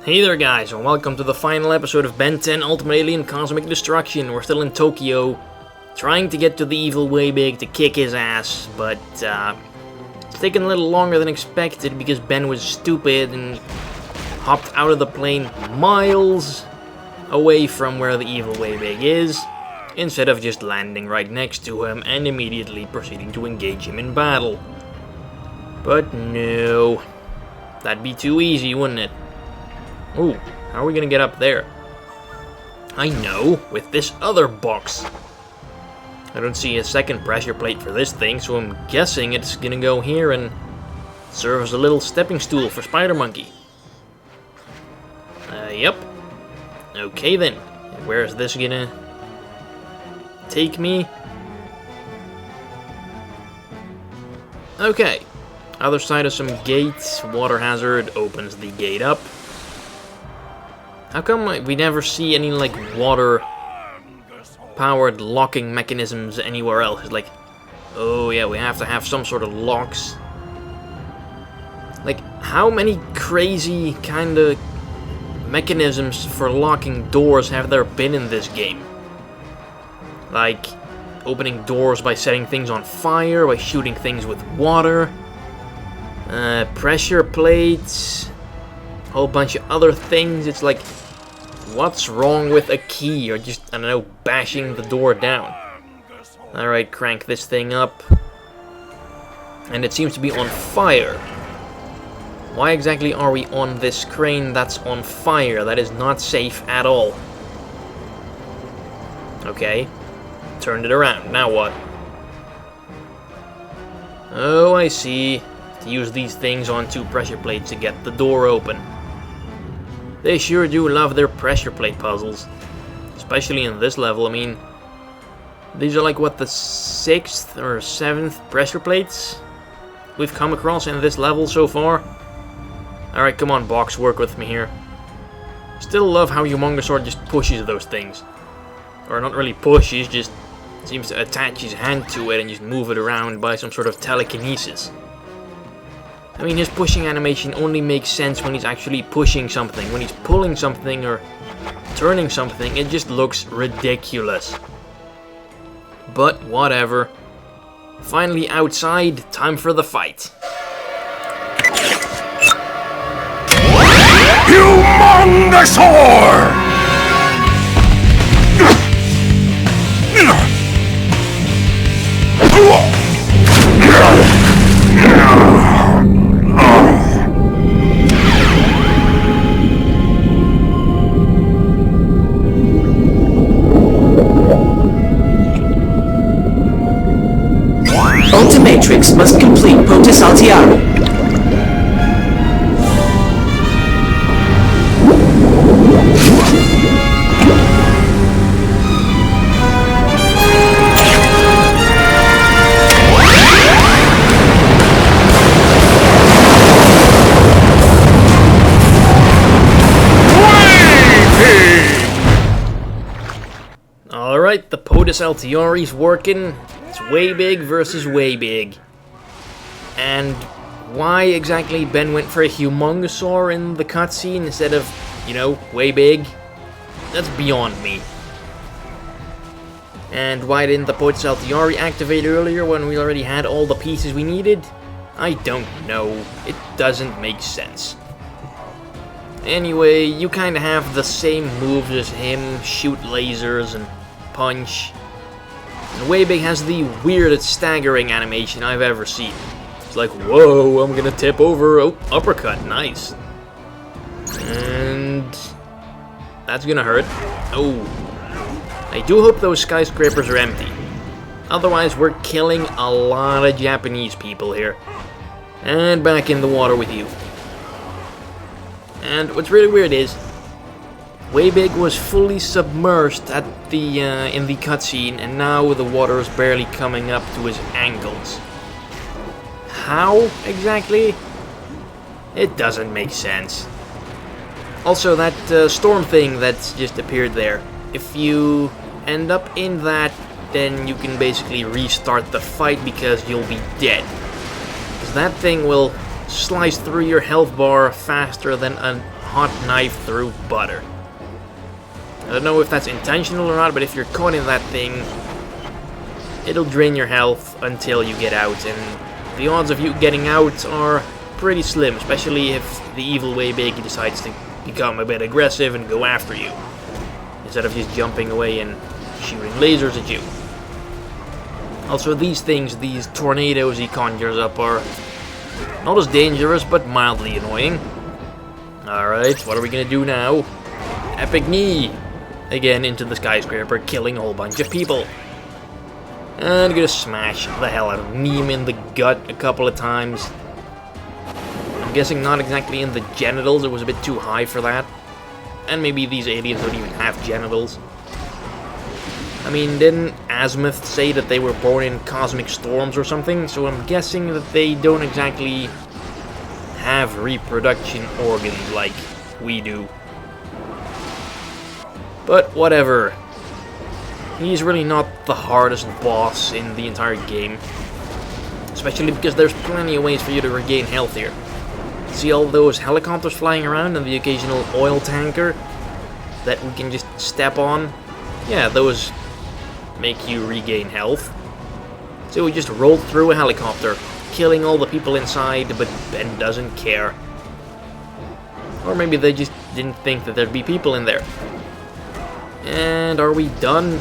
Hey there guys, and welcome to the final episode of Ben 10 Ultimate Alien Cosmic Destruction. We're still in Tokyo, trying to get to the evil Weibig to kick his ass, but it's taken a little longer than expected because Ben was stupid and hopped out of the plane miles away from where the evil Weibig is, instead of just landing right next to him and immediately proceeding to engage him in battle. But no, that'd be too easy, wouldn't it? Ooh, how are we gonna get up there? I know, with this other box. I don't see a second pressure plate for this thing, so I'm guessing it's gonna go here and serve as a little stepping stool for Spider Monkey. Yep. Okay then, where is this gonna take me? Okay, other side of some gates, water hazard opens the gate up. How come we never see any, like, water-powered locking mechanisms anywhere else? It's like, oh yeah, we have to have some sort of locks. Like, how many crazy kind of mechanisms for locking doors have there been in this game? Like, opening doors by setting things on fire, by shooting things with water, pressure plates, a whole bunch of other things. It's like, what's wrong with a key, or just, I don't know, bashing the door down? Alright, crank this thing up. And it seems to be on fire. Why exactly are we on this crane that's on fire? That is not safe at all. Okay, turned it around, now what? Oh, I see. To use these things on two pressure plates to get the door open. They sure do love their pressure plate puzzles. Especially in this level. I mean, these are like, what, the 6th or 7th pressure plates we've come across in this level so far? Alright, come on, box, work with me here. Still love how Humongosaur just pushes those things. Or not really pushes, just seems to attach his hand to it and just move it around by some sort of telekinesis. I mean, his pushing animation only makes sense when he's actually pushing something. When he's pulling something or turning something, it just looks ridiculous. But whatever. Finally outside, time for the fight. Humongosaur! Ultimatrix must complete Potus Altiarum. Alright, the Potus Altiari's working. It's Weibig versus Weibig. And why exactly Ben went for a Humongosaur in the cutscene instead of, you know, Weibig? That's beyond me. And why didn't the Potus Altiari activate earlier when we already had all the pieces we needed? I don't know. It doesn't make sense. Anyway, you kinda have the same moves as him, shoot lasers and punch. And Weibig has the weirdest staggering animation I've ever seen. It's like, whoa, I'm gonna tip over. Oh, uppercut, nice. And that's gonna hurt. Oh, I do hope those skyscrapers are empty. Otherwise, we're killing a lot of Japanese people here. And back in the water with you. And what's really weird is, Weibig was fully submerged at the in the cutscene, and now the water is barely coming up to his ankles. How exactly? It doesn't make sense. Also, that storm thing that's just appeared there. If you end up in that, then you can basically restart the fight because you'll be dead. Because that thing will slice through your health bar faster than a hot knife through butter. I don't know if that's intentional or not, but if you're caught in that thing, it'll drain your health until you get out, and the odds of you getting out are pretty slim, especially if the evil way big decides to become a bit aggressive and go after you, instead of just jumping away and shooting lasers at you. Also, these things, these tornadoes he conjures up, are not as dangerous, but mildly annoying. Alright, what are we gonna do now? Epic knee! Again, into the skyscraper, killing a whole bunch of people. And gonna smash the hell out of Neem in the gut a couple of times. I'm guessing not exactly in the genitals, it was a bit too high for that. And maybe these aliens don't even have genitals. I mean, didn't Azimuth say that they were born in cosmic storms or something? So I'm guessing that they don't exactly have reproduction organs like we do. But whatever. He's really not the hardest boss in the entire game. Especially because there's plenty of ways for you to regain health here. See all those helicopters flying around and the occasional oil tanker that we can just step on? Yeah, those make you regain health. So we just rolled through a helicopter, killing all the people inside, but Ben doesn't care. Or maybe they just didn't think that there'd be people in there. And are we done?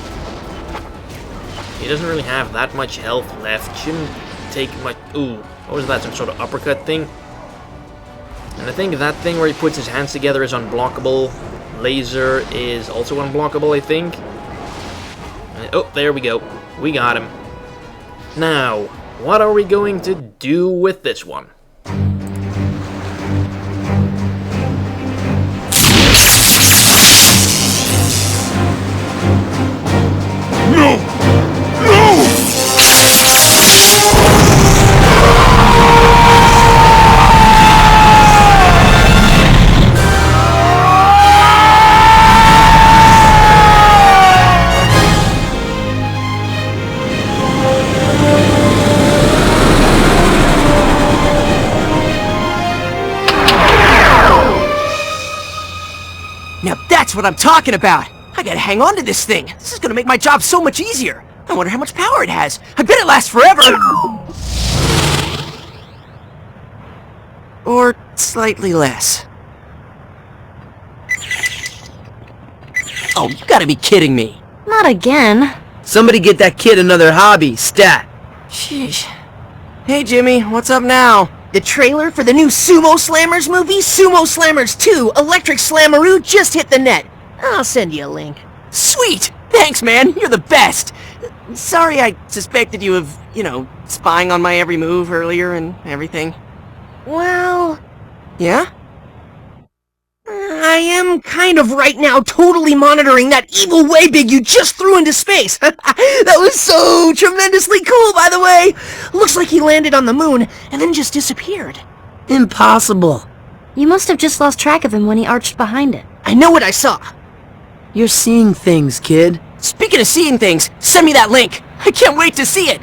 He doesn't really have that much health left. Shouldn't take much. Ooh, what was that? Some sort of uppercut thing? And I think that thing where he puts his hands together is unblockable. Laser is also unblockable, I think. Oh, there we go. We got him. Now, what are we going to do with this one? No! No! Now that's what I'm talking about! I gotta hang on to this thing! This is gonna make my job so much easier! I wonder how much power it has! I bet it lasts forever! Or slightly less. Oh, you gotta be kidding me! Not again. Somebody get that kid another hobby, stat. Sheesh. Hey Jimmy, what's up now? The trailer for the new Sumo Slammers movie, Sumo Slammers 2 Electric Slammaroo, just hit the net. I'll send you a link. Sweet! Thanks, man. You're the best. Sorry I suspected you of, spying on my every move earlier and everything. Well... Yeah? I am kind of right now totally monitoring that evil way-big you just threw into space. That was so tremendously cool, by the way. Looks like he landed on the moon and then just disappeared. Impossible. You must have just lost track of him when he arched behind it. I know what I saw. You're seeing things, kid. Speaking of seeing things, send me that link. I can't wait to see it.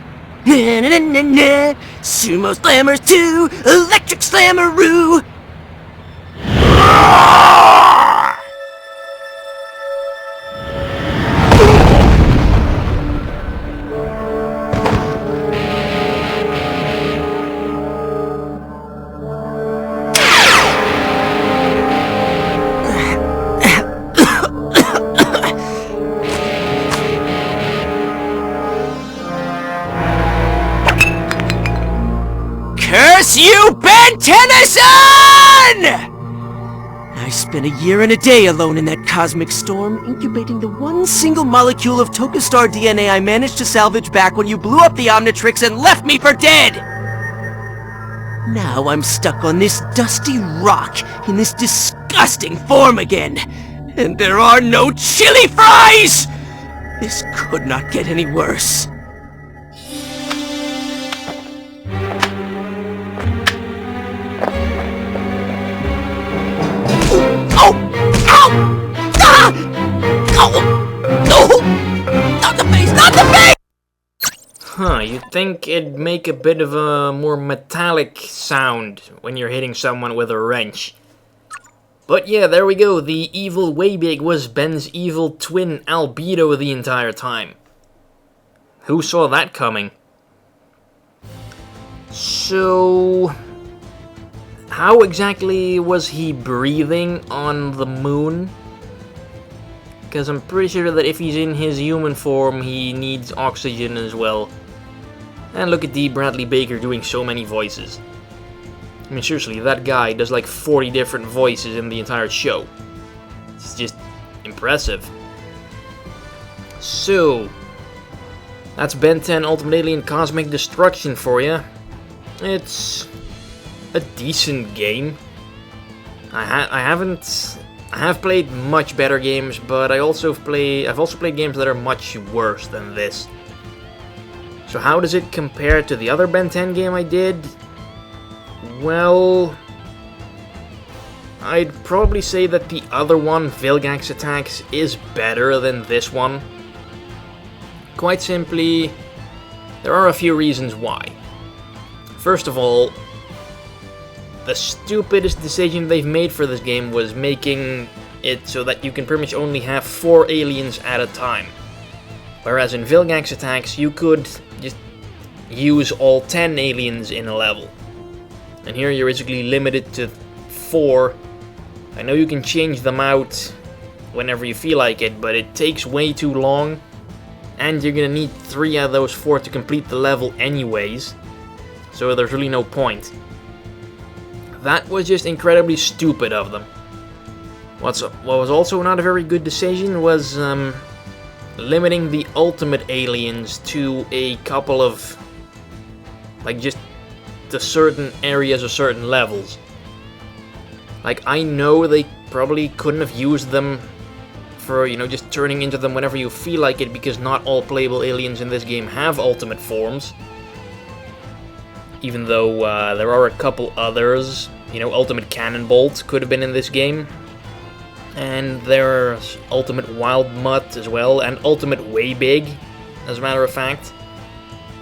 Sumo Slammers 2 Electric Slammaroo. Curse you, Ben Tennyson! I spent a year and a day alone in that cosmic storm, incubating the one single molecule of Tokastar DNA I managed to salvage back when you blew up the Omnitrix and left me for dead! Now I'm stuck on this dusty rock in this disgusting form again, and there are no chili fries! This could not get any worse. Huh, you'd think it'd make a bit of a more metallic sound when you're hitting someone with a wrench. But yeah, there we go. The evil Waybig was Ben's evil twin Albedo the entire time. Who saw that coming? So, how exactly was he breathing on the moon? Because I'm pretty sure that if he's in his human form, he needs oxygen as well. And look at D. Bradley Baker doing so many voices. I mean, seriously, that guy does like 40 different voices in the entire show. It's just impressive. So, that's Ben 10 Ultimate Alien Cosmic Destruction for you. It's a decent game. I have played much better games, but I've also played games that are much worse than this. So how does it compare to the other Ben 10 game I did? Well, I'd probably say that the other one, Vilgax Attacks, is better than this one. Quite simply, there are a few reasons why. First of all, the stupidest decision they've made for this game was making it so that you can pretty much only have 4 aliens at a time. Whereas in Vilgax Attacks, you could just use all 10 aliens in a level. And here you're basically limited to 4. I know you can change them out whenever you feel like it, but it takes way too long. And you're gonna need 3 out of those 4 to complete the level anyways. So there's really no point. That was just incredibly stupid of them. What was also not a very good decision was limiting the ultimate aliens to a couple of, like, just to certain areas or certain levels. Like, I know they probably couldn't have used them for, you know, just turning into them whenever you feel like it, because not all playable aliens in this game have ultimate forms. Even though there are a couple others. You know, Ultimate Cannonbolt could have been in this game. And there's Ultimate Wild Mutt as well, and Ultimate Waybig, as a matter of fact.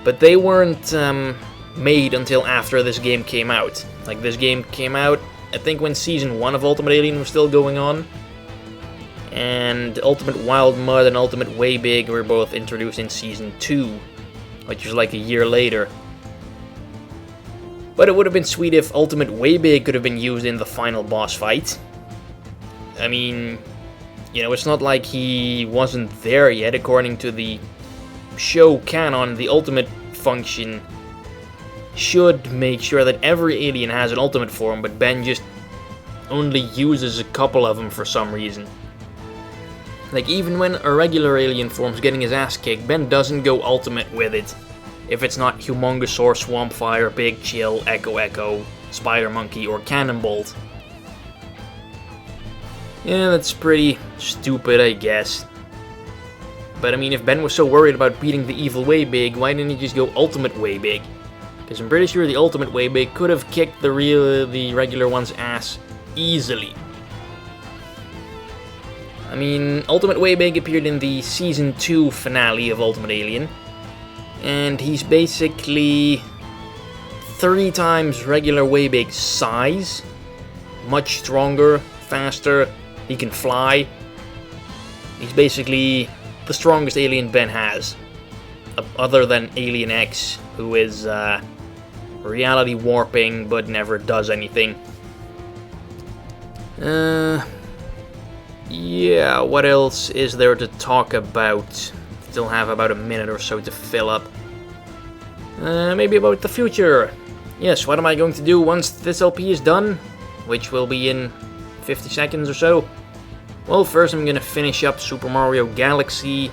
But they weren't made until after this game came out. Like, this game came out, I think, when Season 1 of Ultimate Alien was still going on. And Ultimate Wild Mud and Ultimate Waybig were both introduced in Season 2, which was like a year later. But it would have been sweet if Ultimate Waybig could have been used in the final boss fight. I mean, you know, it's not like he wasn't there yet. According to the show canon, the ultimate function should make sure that every alien has an ultimate form, but Ben just only uses a couple of them for some reason. Like, even when a regular alien form's getting his ass kicked, Ben doesn't go ultimate with it. If it's not Humongosaur, Swampfire, Big Chill, Echo, Spider Monkey, or Cannonbolt. Yeah, that's pretty stupid, I guess. But I mean, if Ben was so worried about beating the evil Waybig, why didn't he just go Ultimate Waybig? Because I'm pretty sure the Ultimate Waybig could have kicked the regular one's ass easily. I mean, Ultimate Waybig appeared in the Season 2 finale of Ultimate Alien. And he's basically 3 times regular Waybig's size. Much stronger, faster, he can fly. He's basically the strongest alien Ben has. Other than Alien X, who is reality warping but never does anything. Yeah, what else is there to talk about? Still have about a minute or so to fill up. Maybe about the future. Yes, what am I going to do once this LP is done? Which will be in 50 seconds or so. Well, first I'm gonna finish up Super Mario Galaxy.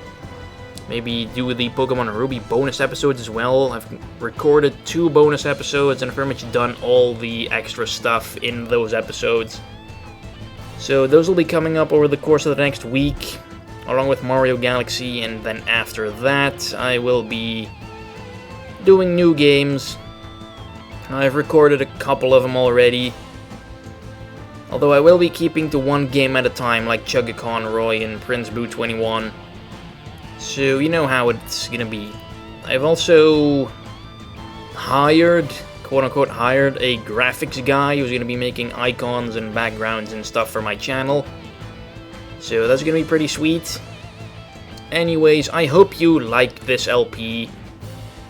Maybe do the Pokemon Ruby bonus episodes as well. I've recorded 2 bonus episodes and I've pretty much done all the extra stuff in those episodes. So those will be coming up over the course of the next week, along with Mario Galaxy, and then after that I will be doing new games. I've recorded a couple of them already, although I will be keeping to 1 game at a time, like Chugga-Conroy and Prince Boo 21. So you know how it's gonna be. I've also hired quote-unquote hired a graphics guy who's going to be making icons and backgrounds and stuff for my channel. So that's going to be pretty sweet. Anyways, I hope you liked this LP.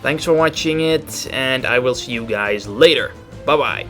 Thanks for watching it, and I will see you guys later. Bye-bye.